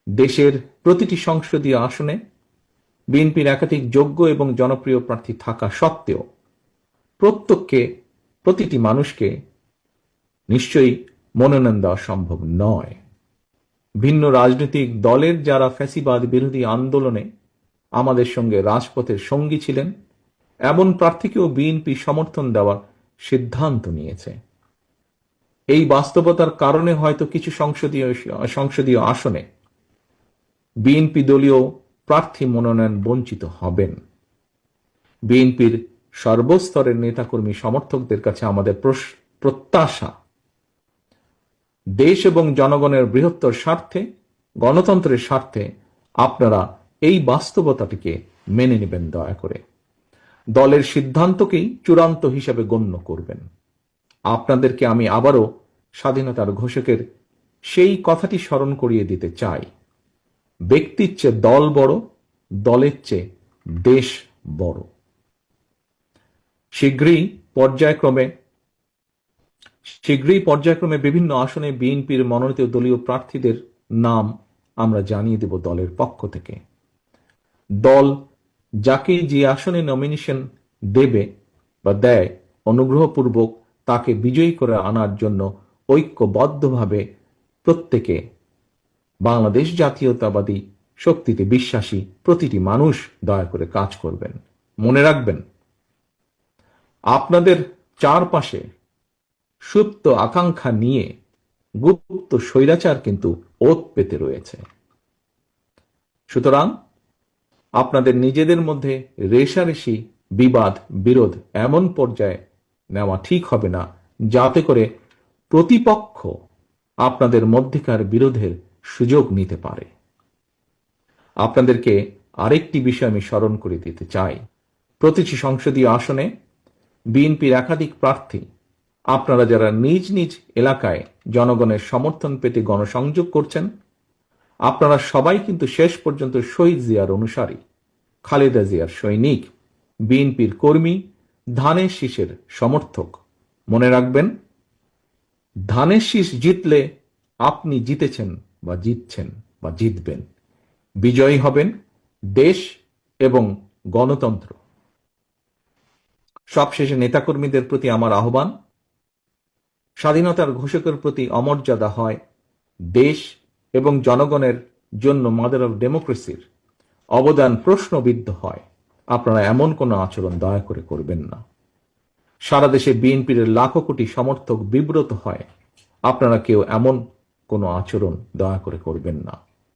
দেশের প্রতিটি সংসদীয় আসনে বিএনপির একাধিক যোগ্য এবং জনপ্রিয় প্রার্থী থাকা সত্ত্বেও প্রতিটি মানুষকে নিশ্চয়ই মনোনয়ন দেওয়া সম্ভব নয়। ভিন্ন রাজনৈতিক দলের যারা ফ্যাসিবাদ বিরোধী আন্দোলনে আমাদের সঙ্গে রাজপথের সঙ্গী ছিলেন, এমন প্রার্থীকেও বিএনপি সমর্থন দেওয়ার সিদ্ধান্ত নিয়েছে। এই বাস্তবতার কারণে হয়তো কিছু সংসদীয় আসনে বিএনপি দলীয় প্রার্থী মনোনয়ন বঞ্চিত হবেন। বিএনপির সর্বস্তরের নেতাকর্মী সমর্থকদের কাছে আমাদের প্রত্যাশা, দেশ এবং জনগণের বৃহত্তর স্বার্থে, গণতন্ত্রের স্বার্থে আপনারা এই বাস্তবতাটিকে মেনে নেবেন দয়া করে। দলের সিদ্ধান্তকেই চূড়ান্ত হিসাবে গণ্য করবেন। আপনাদেরকে আমি আবারও স্বাধীনতার ঘোষকের সেই কথাটি স্মরণ করিয়ে দিতে চাই, ব্যক্তির চেয়ে দল বড়, দলের চেয়ে দেশ বড়। শীঘ্রই পর্যায়ক্রমে বিভিন্ন আসনে বিএনপির মনোনীত দলীয় প্রার্থীদের নাম আমরা জানিয়ে দেব দলের পক্ষ থেকে। দল যাকে যে আসনে নমিনেশন দেবে বা দেয়, অনুগ্রহপূর্বক তাকে বিজয়ী করে আনার জন্য ঐক্যবদ্ধভাবে প্রত্যেকে বাংলাদেশ জাতীয়তাবাদী শক্তিতে বিশ্বাসী প্রতিটি মানুষ দয়া করে কাজ করবেন। মনে রাখবেন, আপনাদের চারপাশে সুপ্ত আকাঙ্ক্ষা নিয়ে গুপ্ত স্বৈরাচার কিন্তু ওত পেতে রয়েছে। সুতরাং আপনাদের নিজেদের মধ্যে রেষারেষি, বিবাদ, বিরোধ এমন পর্যায়ে নেওয়া ঠিক হবে না যাতে করে প্রতিপক্ষ আপনাদের মধ্যেকার বিরোধের সুযোগ নিতে পারে। আপনাদেরকে আরেকটি বিষয় আমি স্মরণ করে দিতে চাই, প্রতিটি সংসদীয় আসনে বিএনপির একাধিক প্রার্থী, আপনারা যারা নিজ নিজ এলাকায় জনগণের সমর্থন পেতে গণসংযোগ করছেন, আপনারা সবাই কিন্তু শেষ পর্যন্ত শহীদ জিয়ার অনুসারী, খালেদা জিয়ার সৈনিক, বিএনপির কর্মী, ধানের শীষের সমর্থক। মনে রাখবেন, ধানের শীষ জিতলে আপনি জিতেছেন বা জিতছেন বা জিতবেন। বিজয়ী হবেন দেশ এবং গণতন্ত্র। সবশেষে নেতাকর্মীদের প্রতি আমার আহ্বান, স্বাধীনতার ঘোষকের প্রতি অমর্যাদা হয় দেশ এবং জনগণের জন্য মাদার অফ ডেমোক্রেসির অবদান প্রশ্নবিদ্ধ হয়। আপনারা এমন কোনো আচরণ দয়া করে করবেন না। সারা দেশে বিএনপির লাখো কোটি সমর্থক বিব্রত হয়, আপনারা কেউ এমন কোনো আচরণ দয়া করে করবেন না।